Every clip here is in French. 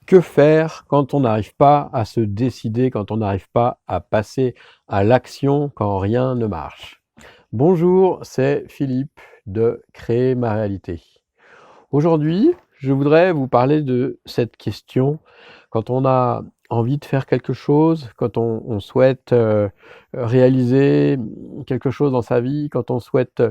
Que faire quand on n'arrive pas à se décider, quand on n'arrive pas à passer à l'action, quand rien ne marche? Bonjour, c'est Philippe de Créer ma réalité. Aujourd'hui, je voudrais vous parler de cette question. Quand on a envie de faire quelque chose, quand on souhaite réaliser quelque chose dans sa vie, quand on souhaite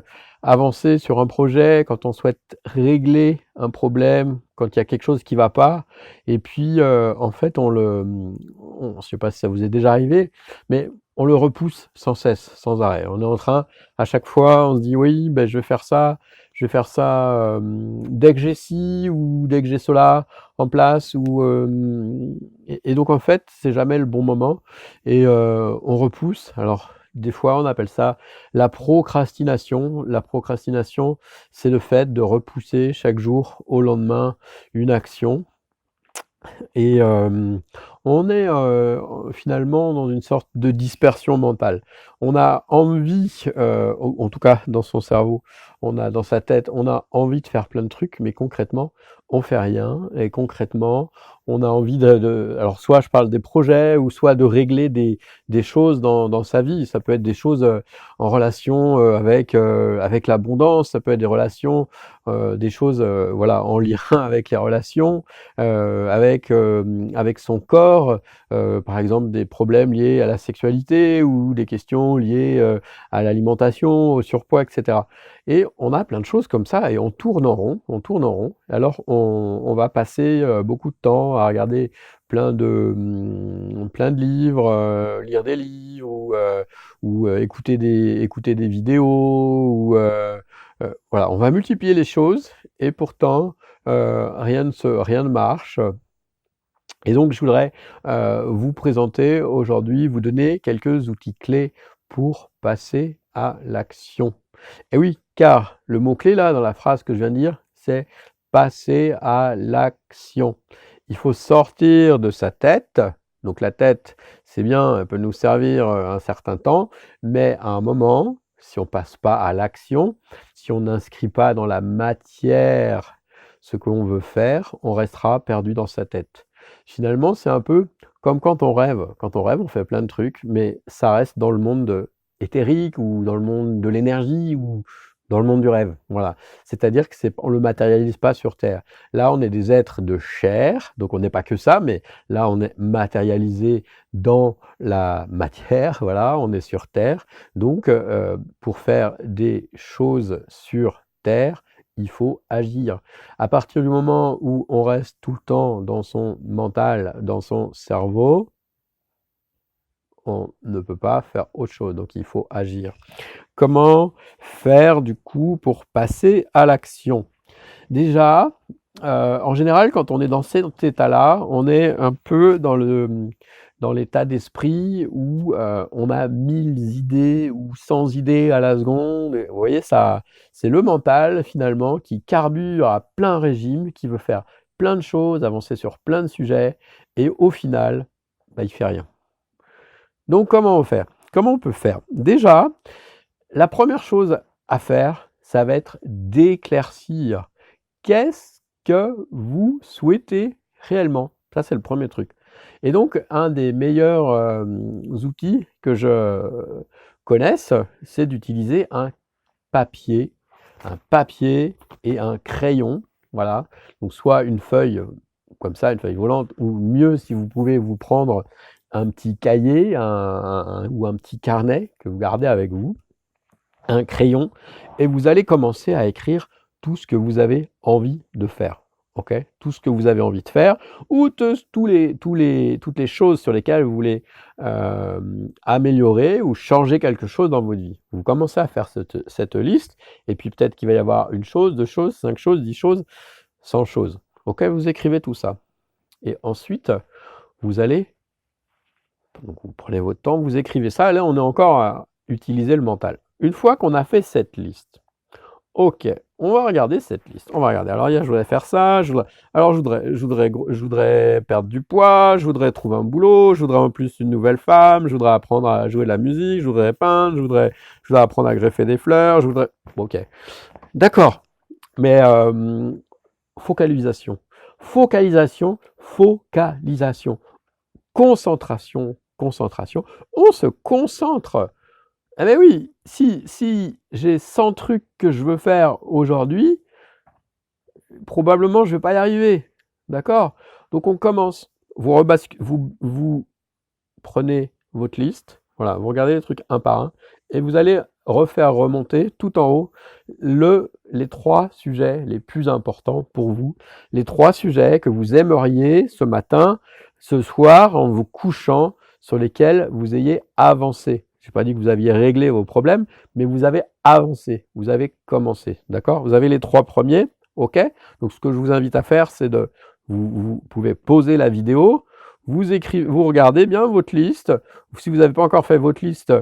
avancer sur un projet, quand on souhaite régler un problème, quand il y a quelque chose qui ne va pas, et puis en fait, je ne sais pas si ça vous est déjà arrivé, mais on le repousse sans cesse, sans arrêt. On est en train, à chaque fois, on se dit oui, ben, je vais faire ça dès que j'ai ci ou dès que j'ai cela en place et donc en fait c'est jamais le bon moment et on repousse. Alors des fois on appelle ça la procrastination. La procrastination, c'est le fait de repousser chaque jour au lendemain une action et on est finalement dans une sorte de dispersion mentale. On a envie, en tout cas dans son cerveau, on a dans sa tête, on a envie de faire plein de trucs, mais concrètement, on fait rien. Et concrètement, on a envie alors soit je parle des projets, ou soit de régler des choses dans sa vie. Ça peut être des choses en relation avec l'abondance, ça peut être des relations, des choses voilà, en lien avec les relations avec son corps, par exemple des problèmes liés à la sexualité ou des questions liées à l'alimentation, au surpoids, etc. Et on a plein de choses comme ça et on tourne en rond, on tourne en rond. Alors on va passer beaucoup de temps à regarder plein de livres, lire des livres ou écouter des vidéos voilà, on va multiplier les choses et pourtant rien ne marche. Et donc, je voudrais vous présenter aujourd'hui, vous donner quelques outils clés pour passer à l'action. Et oui, car le mot-clé là, dans la phrase que je viens de dire, c'est passer à l'action. Il faut sortir de sa tête. Donc la tête, c'est bien, elle peut nous servir un certain temps, mais à un moment, si on ne passe pas à l'action, si on n'inscrit pas dans la matière ce que l'on veut faire, on restera perdu dans sa tête. Finalement, c'est un peu comme quand on rêve. Quand on rêve, on fait plein de trucs, mais ça reste dans le monde éthérique ou dans le monde de l'énergie ou dans le monde du rêve. Voilà. C'est-à-dire que on le matérialise pas sur Terre. Là, on est des êtres de chair, donc on n'est pas que ça, mais là, on est matérialisé dans la matière. Voilà, on est sur Terre. Donc, pour faire des choses sur Terre, il faut agir. À partir du moment où on reste tout le temps dans son mental, dans son cerveau, on ne peut pas faire autre chose. Donc il faut agir. Comment faire du coup pour passer à l'action? Déjà, en général, quand on est dans cet état-là, on est un peu dans l'état d'esprit où on a 1000 idées ou 100 idées à la seconde. Et vous voyez, ça, c'est le mental finalement qui carbure à plein régime, qui veut faire plein de choses, avancer sur plein de sujets, et au final, bah, il fait rien. Donc comment on fait? Comment on peut faire? Déjà, la première chose à faire, ça va être d'éclaircir. Qu'est-ce que vous souhaitez réellement? Ça, c'est le premier truc. Et donc, un des meilleurs outils que je connaisse, c'est d'utiliser un papier et un crayon. Voilà. Donc, soit une feuille comme ça, une feuille volante, ou mieux, si vous pouvez vous prendre un petit cahier ou un petit carnet que vous gardez avec vous, un crayon, et vous allez commencer à écrire tout ce que vous avez envie de faire. Ok, tout ce que vous avez envie de faire, ou toutes les choses sur lesquelles vous voulez améliorer ou changer quelque chose dans votre vie. Vous commencez à faire cette liste, et puis peut-être qu'il va y avoir une chose, 2 choses, 5 choses, 10 choses, 100 choses. Ok, vous écrivez tout ça. Et ensuite, vous allez, donc vous prenez votre temps, vous écrivez ça, et là on est encore à utiliser le mental. Une fois qu'on a fait cette liste, ok, on va regarder cette liste. On va regarder. Alors, je voudrais faire ça. Je voudrais perdre du poids. Je voudrais trouver un boulot. Je voudrais en plus une nouvelle femme. Je voudrais apprendre à jouer de la musique. Je voudrais peindre. Je voudrais apprendre à greffer des fleurs. Ok. D'accord. Mais focalisation. Focalisation, focalisation. Concentration, concentration. On se concentre. Eh bien oui, si j'ai 100 trucs que je veux faire aujourd'hui, probablement je ne vais pas y arriver. D'accord? Donc on commence. Vous prenez votre liste, voilà, vous regardez les trucs un par un, et vous allez refaire remonter tout en haut les 3 sujets les plus importants pour vous, les 3 sujets que vous aimeriez ce matin, ce soir, en vous couchant, sur lesquels vous ayez avancé. Je n'ai pas dit que vous aviez réglé vos problèmes, mais vous avez avancé, vous avez commencé, d'accord? Vous avez les 3 premiers, ok? Donc ce que je vous invite à faire, c'est vous pouvez poser la vidéo, vous regardez bien votre liste. Si vous n'avez pas encore fait votre liste,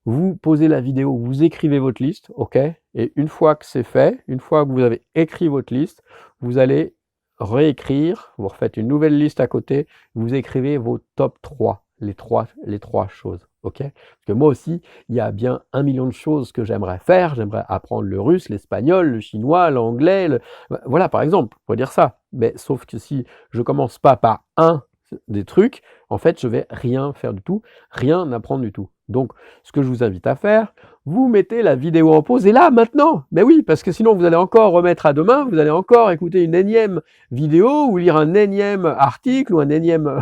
vous posez la vidéo, vous écrivez votre liste, ok? Et une fois que c'est fait, une fois que vous avez écrit votre liste, vous allez réécrire, vous refaites une nouvelle liste à côté, vous écrivez vos top 3, les trois choses, ok? Parce que moi aussi, il y a bien 1 million de choses que j'aimerais faire. J'aimerais apprendre le russe, l'espagnol, le chinois, l'anglais, voilà, par exemple, on peut dire ça. Mais sauf que si je commence pas par des trucs, en fait, je vais rien faire du tout, rien apprendre du tout. Donc, ce que je vous invite à faire, vous mettez la vidéo en pause, et là, maintenant, mais oui, parce que sinon, vous allez encore remettre à demain, vous allez encore écouter une énième vidéo, ou lire un énième article, ou un énième,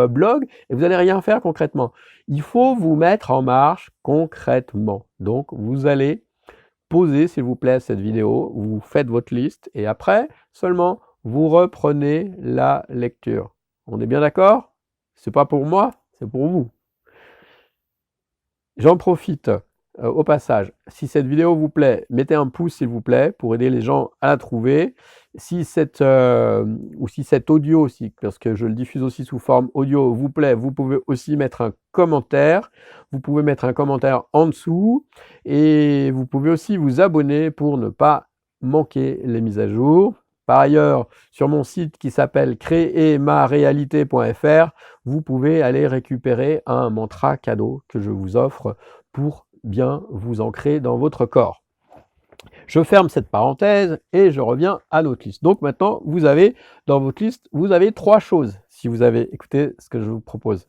blog, et vous n'allez rien faire concrètement. Il faut vous mettre en marche concrètement. Donc, vous allez poser, s'il vous plaît, cette vidéo, vous faites votre liste, et après, seulement, vous reprenez la lecture. On est bien d'accord? C'est pas pour moi, c'est pour vous. J'en profite au passage. Si cette vidéo vous plaît, mettez un pouce s'il vous plaît pour aider les gens à la trouver. Si cet audio aussi, parce que je le diffuse aussi sous forme audio, vous plaît, vous pouvez aussi mettre un commentaire. Vous pouvez mettre un commentaire en dessous et vous pouvez aussi vous abonner pour ne pas manquer les mises à jour. Par ailleurs, sur mon site qui s'appelle créermaréalité.fr, vous pouvez aller récupérer un mantra cadeau que je vous offre pour bien vous ancrer dans votre corps. Je ferme cette parenthèse et je reviens à notre liste. Donc maintenant, vous avez dans votre liste, vous avez 3 choses. Si vous avez écouté ce que je vous propose.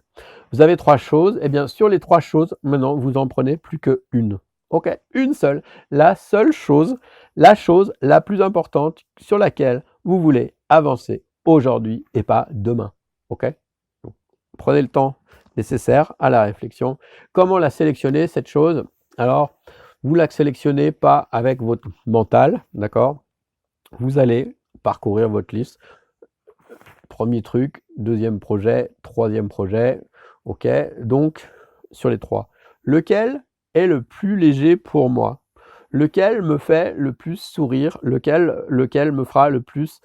Vous avez 3 choses. Et bien sur les 3 choses, maintenant, vous en prenez plus qu'une. Ok, une seule. La seule chose, la chose la plus importante sur laquelle vous voulez avancer aujourd'hui et pas demain. Ok? Donc, prenez le temps nécessaire à la réflexion. Comment la sélectionner, cette chose? Alors, vous la sélectionnez pas avec votre mental, d'accord? Vous allez parcourir votre liste. Premier truc, deuxième projet, troisième projet. Ok, donc sur les 3. Lequel est le plus léger pour moi? Lequel me fait le plus sourire? Lequel me fera le plus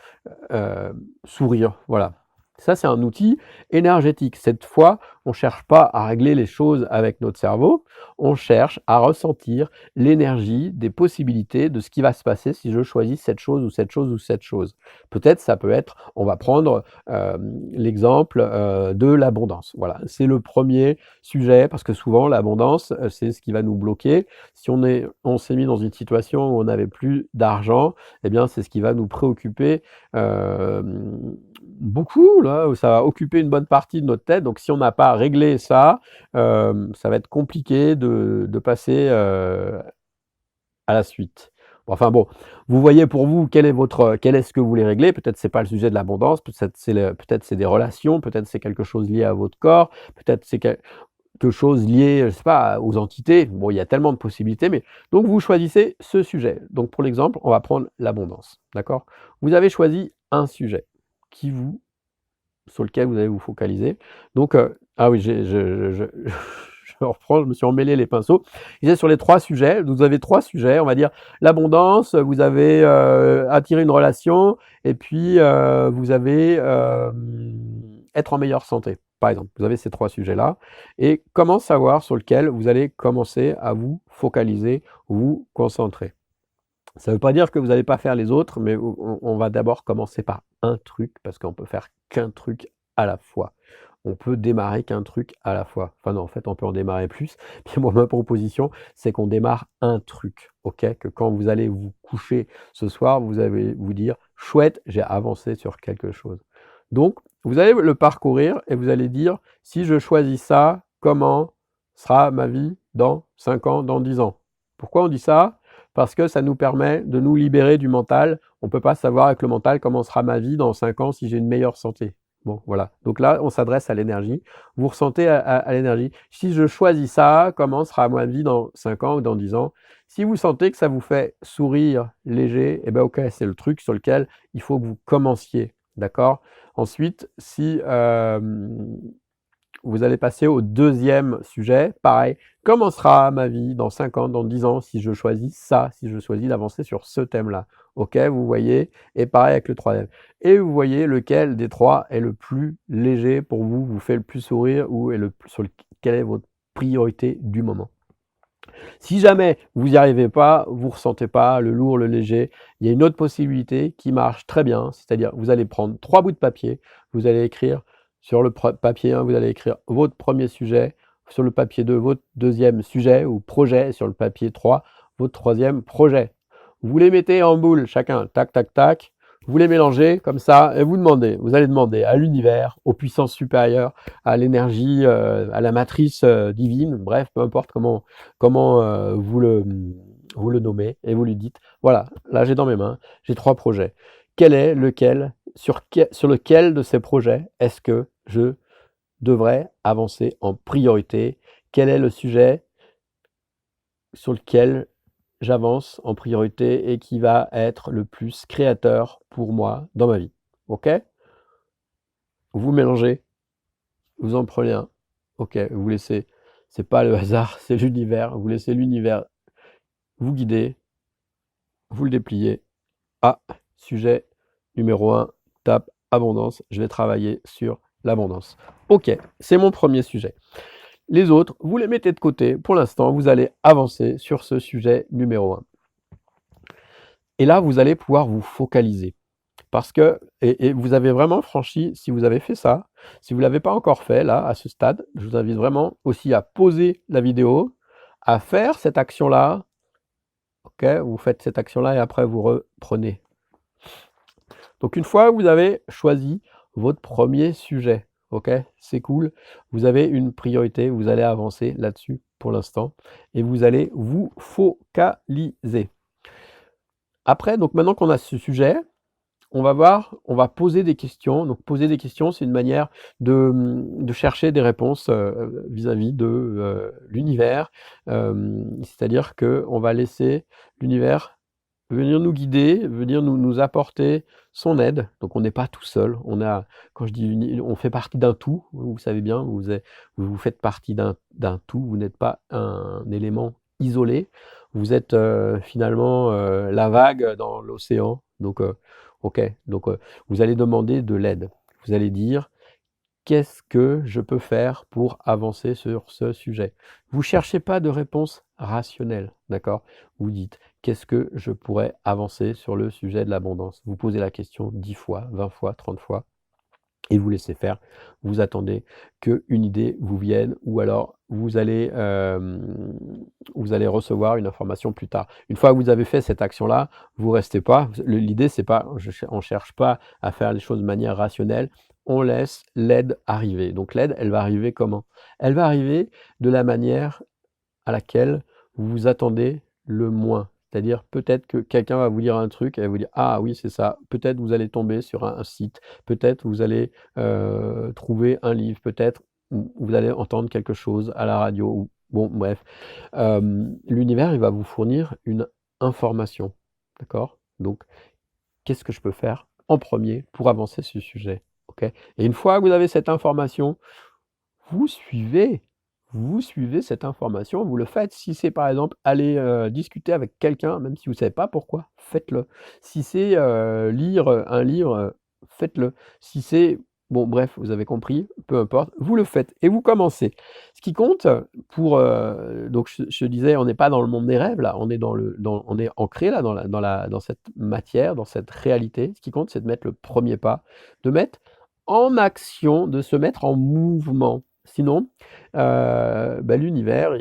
sourire? Voilà. Ça, c'est un outil énergétique. Cette fois, on ne cherche pas à régler les choses avec notre cerveau, on cherche à ressentir l'énergie des possibilités de ce qui va se passer si je choisis cette chose ou cette chose ou cette chose. Peut-être ça peut être, on va prendre l'exemple de l'abondance. Voilà, c'est le premier sujet parce que souvent l'abondance, c'est ce qui va nous bloquer. Si on s'est mis dans une situation où on n'avait plus d'argent, eh bien c'est ce qui va nous préoccuper beaucoup, là, où ça va occuper une bonne partie de notre tête. Donc si on n'a pas réglé ça, ça va être compliqué de passer à la suite. Enfin bon, vous voyez pour vous quel est ce que vous voulez régler. Peut-être c'est pas le sujet de l'abondance, peut-être c'est des relations, peut-être c'est quelque chose lié à votre corps, peut-être c'est quelque chose lié, je sais pas, aux entités. Bon, il y a tellement de possibilités, mais donc vous choisissez ce sujet. Donc pour l'exemple, on va prendre l'abondance, d'accord? Vous avez choisi un sujet sur lequel vous allez vous focaliser. Donc, ah oui, je reprends, je me suis emmêlé les pinceaux. Il est sur les 3 sujets. Vous avez 3 sujets, on va dire l'abondance, vous avez attirer une relation, et puis vous avez être en meilleure santé. Par exemple, vous avez ces 3 sujets-là. Et comment savoir sur lequel vous allez commencer à vous focaliser, vous concentrer? Ça ne veut pas dire que vous n'allez pas faire les autres, mais on va d'abord commencer par un truc, parce qu'on peut faire qu'un truc à la fois. On peut démarrer qu'un truc à la fois. Enfin non, en fait, on peut en démarrer plus. Puis moi, ma proposition, c'est qu'on démarre un truc, ok? Que quand vous allez vous coucher ce soir, vous allez vous dire, chouette, j'ai avancé sur quelque chose. Donc, vous allez le parcourir et vous allez dire, si je choisis ça, comment sera ma vie dans 5 ans, dans 10 ans? Pourquoi on dit ça? Parce que ça nous permet de nous libérer du mental. On ne peut pas savoir avec le mental comment sera ma vie dans 5 ans si j'ai une meilleure santé. Bon, voilà. Donc là, on s'adresse à l'énergie. Vous ressentez à l'énergie. Si je choisis ça, comment sera ma vie dans 5 ans ou dans 10 ans? Si vous sentez que ça vous fait sourire léger, eh ben ok, c'est le truc sur lequel il faut que vous commenciez. D'accord? Ensuite, si vous allez passer au deuxième sujet, pareil, comment sera ma vie dans 5 ans, dans 10 ans, si je choisis ça, si je choisis d'avancer sur ce thème-là? Ok, vous voyez, et pareil avec le troisième. Et vous voyez lequel des trois est le plus léger pour vous, vous fait le plus sourire, ou est quelle est votre priorité du moment. Si jamais vous n'y arrivez pas, vous ne ressentez pas le lourd, le léger, il y a une autre possibilité qui marche très bien, c'est-à-dire vous allez prendre 3 bouts de papier, vous allez écrire sur le papier 1, vous allez écrire votre premier sujet, sur le papier 2, votre deuxième sujet ou projet, et sur le papier 3, votre troisième projet. Vous les mettez en boule chacun, tac, tac, tac, vous les mélangez comme ça et vous allez demander à l'univers, aux puissances supérieures, à l'énergie, à la matrice divine, bref, peu importe comment vous le nommez et vous lui dites, voilà, là j'ai dans mes mains, j'ai 3 projets. Quel est lequel, sur lequel de ces projets est-ce que je devrais avancer en priorité? Quel est le sujet sur lequel j'avance en priorité et qui va être le plus créateur pour moi dans ma vie? Ok? Vous mélangez, vous en prenez un. Ok, vous laissez, c'est pas le hasard, c'est l'univers. Vous laissez l'univers vous guider, vous le dépliez. Ah, sujet numéro 1, tape abondance. Je vais travailler sur l'abondance. Ok, c'est mon premier sujet. Les autres, vous les mettez de côté. Pour l'instant, vous allez avancer sur ce sujet numéro 1. Et là, vous allez pouvoir vous focaliser. Parce que, et vous avez vraiment franchi, si vous avez fait ça, si vous ne l'avez pas encore fait là, à ce stade, je vous invite vraiment aussi à poser la vidéo, à faire cette action-là. Ok, vous faites cette action-là et après vous reprenez. Donc une fois que vous avez choisi votre premier sujet, ok, c'est cool, vous avez une priorité, vous allez avancer là-dessus pour l'instant et vous allez vous focaliser. Après, donc maintenant qu'on a ce sujet, on va poser des questions. Donc poser des questions, c'est une manière de chercher des réponses vis-à-vis de l'univers. C'est-à-dire qu'on va laisser l'univers venir nous guider, venir nous apporter son aide. Donc on n'est pas tout seul. Quand je dis on fait partie d'un tout, vous savez bien, vous faites partie d'un tout, vous n'êtes pas un élément isolé. Vous êtes finalement la vague dans l'océan. Donc ok, donc vous allez demander de l'aide. Vous allez dire, qu'est-ce que je peux faire pour avancer sur ce sujet? Vous ne cherchez pas de réponse rationnelle, d'accord? Vous dites, qu'est-ce que je pourrais avancer sur le sujet de l'abondance? Vous posez la question 10 fois, 20 fois, 30 fois, et vous laissez faire. Vous attendez qu'une idée vous vienne, ou alors vous allez recevoir une information plus tard. Une fois que vous avez fait cette action-là, vous restez pas. L'idée, c'est pas, on cherche pas à faire les choses de manière rationnelle. On laisse l'aide arriver. Donc l'aide, elle va arriver comment? Elle va arriver de la manière à laquelle vous vous attendez le moins. C'est-à-dire peut-être que quelqu'un va vous dire un truc et va vous dire ah oui c'est ça. Peut-être vous allez tomber sur un site. Peut-être vous allez trouver un livre. Peut-être vous allez entendre quelque chose à la radio. Bon bref, l'univers il va vous fournir une information, d'accord? Donc qu'est-ce que je peux faire en premier pour avancer ce sujet, ok? Et une fois que vous avez cette information, vous suivez cette information, vous le faites. Si c'est par exemple aller discuter avec quelqu'un, même si vous ne savez pas pourquoi, faites-le. Si c'est lire un livre, faites-le. Si c'est, bon bref, vous avez compris, peu importe, vous le faites et vous commencez. Ce qui compte donc je disais, on n'est pas dans le monde des rêves là, on est on est ancré là dans cette matière, dans cette réalité. Ce qui compte, c'est de mettre le premier pas, de mettre en action, de se mettre en mouvement. Sinon, l'univers,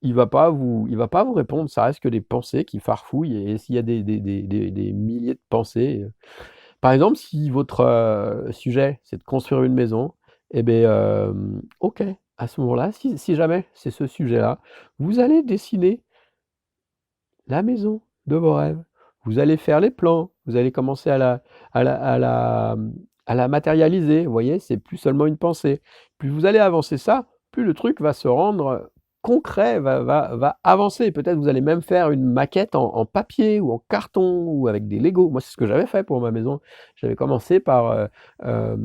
il va pas vous répondre. Ça reste que des pensées qui farfouillent. Et s'il y a des milliers de pensées, par exemple, si votre sujet, c'est de construire une maison, eh bien, ok, à ce moment-là, si jamais c'est ce sujet-là, vous allez dessiner la maison de vos rêves. Vous allez faire les plans, vous allez commencer à la, à la, à la matérialiser. Vous voyez, c'est plus seulement une pensée. Plus vous allez avancer ça, plus le truc va se rendre concret, va avancer. Peut-être vous allez même faire une maquette en papier ou en carton ou avec des Legos. Moi, c'est ce que j'avais fait pour ma maison. J'avais commencé euh,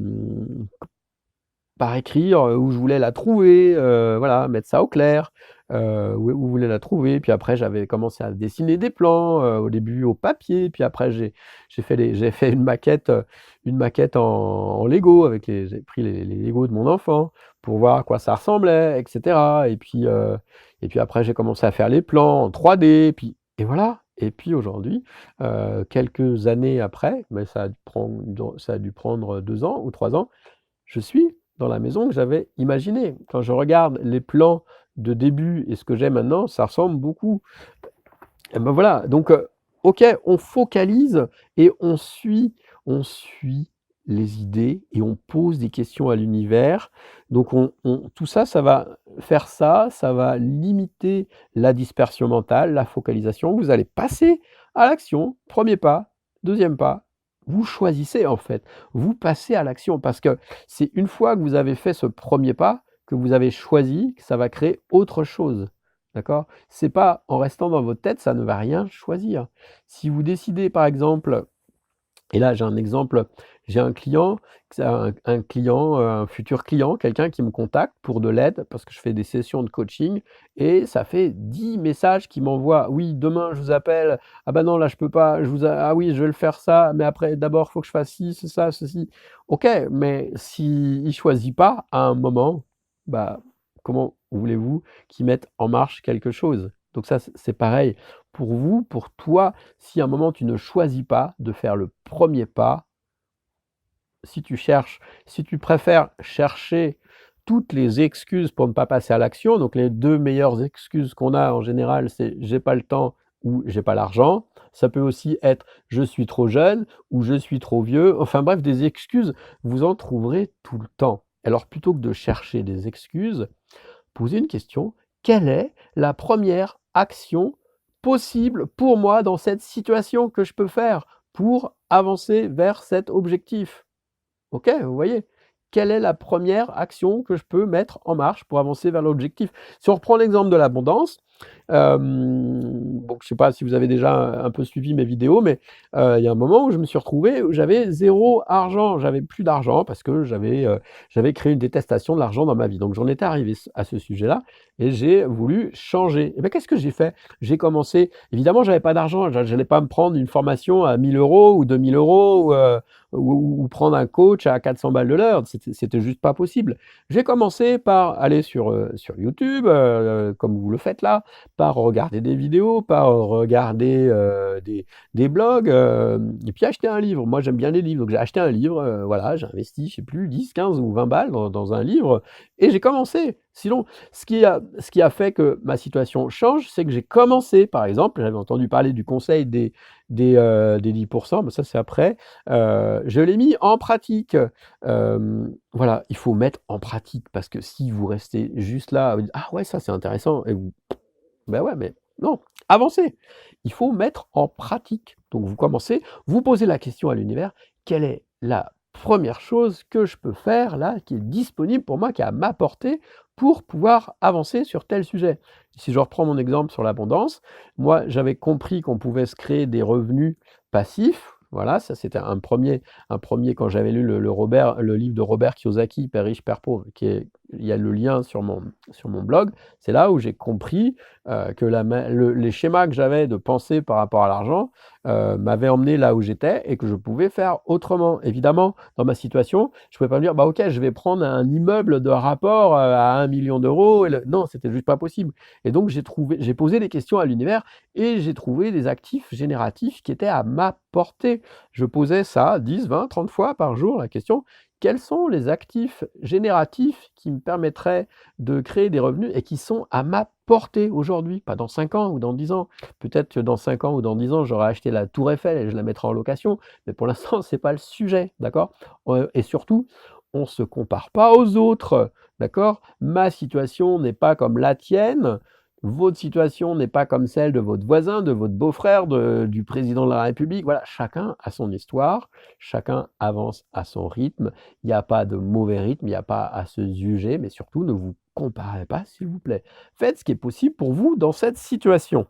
par écrire où je voulais la trouver, voilà, mettre ça au clair, où vous voulez la trouver. Puis après, j'avais commencé à dessiner des plans, au début au papier, puis après j'ai fait une maquette en Lego j'ai pris les Lego de mon enfant pour voir à quoi ça ressemblait, etc. Et puis après, j'ai commencé à faire les plans en 3D, et voilà. Et puis aujourd'hui, quelques années après, mais ça a dû prendre 2 ans ou 3 ans, je suis dans la maison que j'avais imaginée. Quand je regarde les plans de début et ce que j'ai maintenant, ça ressemble beaucoup. Et ben voilà, donc ok, on focalise et on suit les idées et on pose des questions à l'univers. Donc tout ça, ça va limiter la dispersion mentale, la focalisation. Vous allez passer à l'action, premier pas, deuxième pas. Vous choisissez en fait, vous passez à l'action parce que c'est une fois que vous avez fait ce premier pas, que vous avez choisi, que ça va créer autre chose. D'accord? C'est pas en restant dans votre tête, ça ne va rien choisir. Si vous décidez par exemple, et là j'ai un exemple, j'ai un client, un futur client, quelqu'un qui me contacte pour de l'aide parce que je fais des sessions de coaching et ça fait 10 messages qui m'envoient: «Oui, demain je vous appelle. Ah bah non, là je peux pas. Ah oui, je vais le faire ça, mais après d'abord il faut que je fasse ci, c'est ça, ceci». OK, mais s'il ne choisit pas à un moment, bah comment voulez-vous qu'il mette en marche quelque chose? Donc ça, c'est pareil pour vous, pour toi. Si à un moment tu ne choisis pas de faire le premier pas, si tu préfères chercher toutes les excuses pour ne pas passer à l'action, donc les deux meilleures excuses qu'on a en général, c'est j'ai pas le temps ou j'ai pas l'argent. Ça peut aussi être je suis trop jeune ou je suis trop vieux. Enfin bref, des excuses, vous en trouverez tout le temps. Alors plutôt que de chercher des excuses, posez une question: quelle est la première action possible pour moi dans cette situation que je peux faire pour avancer vers cet objectif? Ok, vous voyez, quelle est la première action que je peux mettre en marche pour avancer vers l'objectif? Si on reprend l'exemple de l'abondance, bon, je ne sais pas si vous avez déjà un peu suivi mes vidéos, mais il y a un moment où je me suis retrouvé où j'avais 0 argent, j'avais plus d'argent parce que j'avais créé une détestation de l'argent dans ma vie. Donc j'en étais arrivé à ce sujet-là et j'ai voulu changer. Et bien qu'est-ce que j'ai fait? J'ai commencé, évidemment, j'avais pas d'argent, j'allais pas me prendre une formation à 1 000 € ou 2 000 € ou prendre un coach à 400 balles de l'heure, c'était juste pas possible. J'ai commencé par aller sur YouTube, comme vous le faites là, par regarder des vidéos, par regarder des blogs, et puis acheter un livre. Moi, j'aime bien les livres, donc j'ai acheté un livre, voilà, j'ai investi, je sais plus, 10, 15 ou 20 balles dans un livre, et j'ai commencé. Sinon, ce qui a fait que ma situation change, c'est que j'ai commencé, par exemple, j'avais entendu parler du conseil des 10%, mais ça c'est après, je l'ai mis en pratique. Voilà, il faut mettre en pratique, parce que si vous restez juste là, vous dites: «Ah ouais, ça c'est intéressant», et vous ben ouais, mais non, avancez. Il faut mettre en pratique. Donc vous commencez, vous posez la question à l'univers: quelle est la première chose que je peux faire là, qui est disponible pour moi, qui est à ma portée pour pouvoir avancer sur tel sujet? Si je reprends mon exemple sur l'abondance, moi j'avais compris qu'on pouvait se créer des revenus passifs. Voilà, ça c'était un premier quand j'avais lu le livre de Robert Kiyosaki, Père riche, Père pauvre, il y a le lien sur mon blog. C'est là où j'ai compris que les schémas que j'avais de pensée par rapport à l'argent m'avaient emmené là où j'étais et que je pouvais faire autrement. Évidemment, dans ma situation, je ne pouvais pas me dire, bah ok, je vais prendre un immeuble de rapport à 1 million d'euros. Non, c'était juste pas possible. Et donc, j'ai posé des questions à l'univers et j'ai trouvé des actifs génératifs qui étaient à ma portée. Je posais ça 10, 20, 30 fois par jour, la question: quels sont les actifs génératifs qui me permettraient de créer des revenus et qui sont à ma portée aujourd'hui, pas dans 5 ans ou dans 10 ans. Peut-être que dans 5 ans ou dans 10 ans, j'aurai acheté la tour Eiffel et je la mettrai en location, mais pour l'instant, c'est pas le sujet, d'accord? Et surtout, on se compare pas aux autres, d'accord? Ma situation n'est pas comme la tienne, votre situation n'est pas comme celle de votre voisin, de votre beau-frère, du président de la République. Voilà, chacun a son histoire, chacun avance à son rythme. Il n'y a pas de mauvais rythme, il n'y a pas à se juger, mais surtout ne vous comparez pas, s'il vous plaît. Faites ce qui est possible pour vous dans cette situation.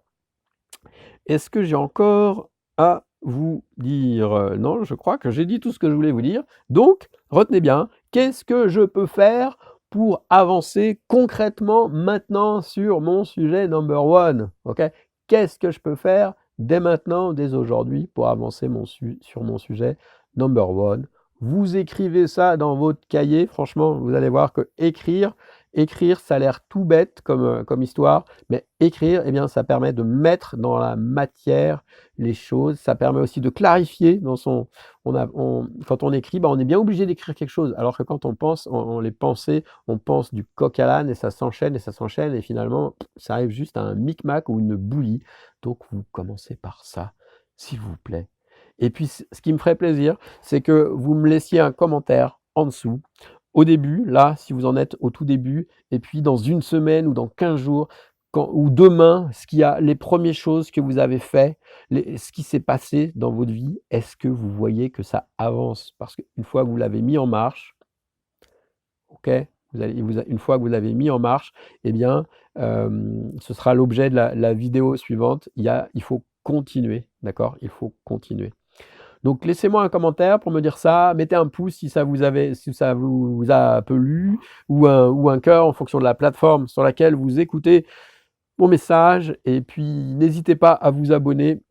Est-ce que j'ai encore à vous dire? Non, je crois que j'ai dit tout ce que je voulais vous dire. Donc, retenez bien, qu'est-ce que je peux faire pour avancer concrètement maintenant sur mon sujet number one? Ok? Qu'est-ce que je peux faire dès maintenant, dès aujourd'hui, pour avancer sur mon sujet number one? Vous écrivez ça dans votre cahier. Franchement, vous allez voir que écrire, ça a l'air tout bête comme histoire, mais écrire, eh bien, ça permet de mettre dans la matière les choses. Ça permet aussi de clarifier dans son. Quand on écrit, on est bien obligé d'écrire quelque chose. Alors que quand on pense, on les pensées, on pense du coq à l'âne et ça s'enchaîne et ça s'enchaîne et finalement, ça arrive juste à un micmac ou une bouillie. Donc, vous commencez par ça, s'il vous plaît. Et puis, ce qui me ferait plaisir, c'est que vous me laissiez un commentaire en dessous. Au début, là, si vous en êtes au tout début, et puis dans une semaine ou dans 15 jours, ou demain, les premières choses que vous avez fait, ce qui s'est passé dans votre vie, est-ce que vous voyez que ça avance? Parce qu'une fois que vous l'avez mis en marche, ok, une fois que vous l'avez mis en marche, eh bien, ce sera l'objet de la vidéo suivante. Il faut continuer, d'accord? Il faut continuer. Donc laissez-moi un commentaire pour me dire ça, mettez un pouce si ça vous a plu, ou un cœur en fonction de la plateforme sur laquelle vous écoutez mon message, et puis n'hésitez pas à vous abonner.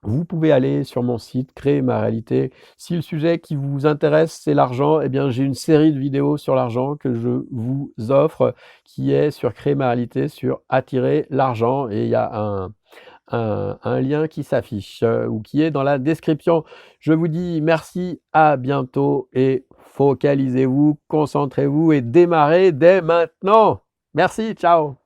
Vous pouvez aller sur mon site, créer ma réalité. Si le sujet qui vous intéresse, c'est l'argent, eh bien, j'ai une série de vidéos sur l'argent que je vous offre, qui est sur créer ma réalité, sur attirer l'argent, et il y a un lien qui s'affiche ou qui est dans la description. Je vous dis merci, à bientôt et focalisez-vous, concentrez-vous et démarrez dès maintenant. Merci, ciao.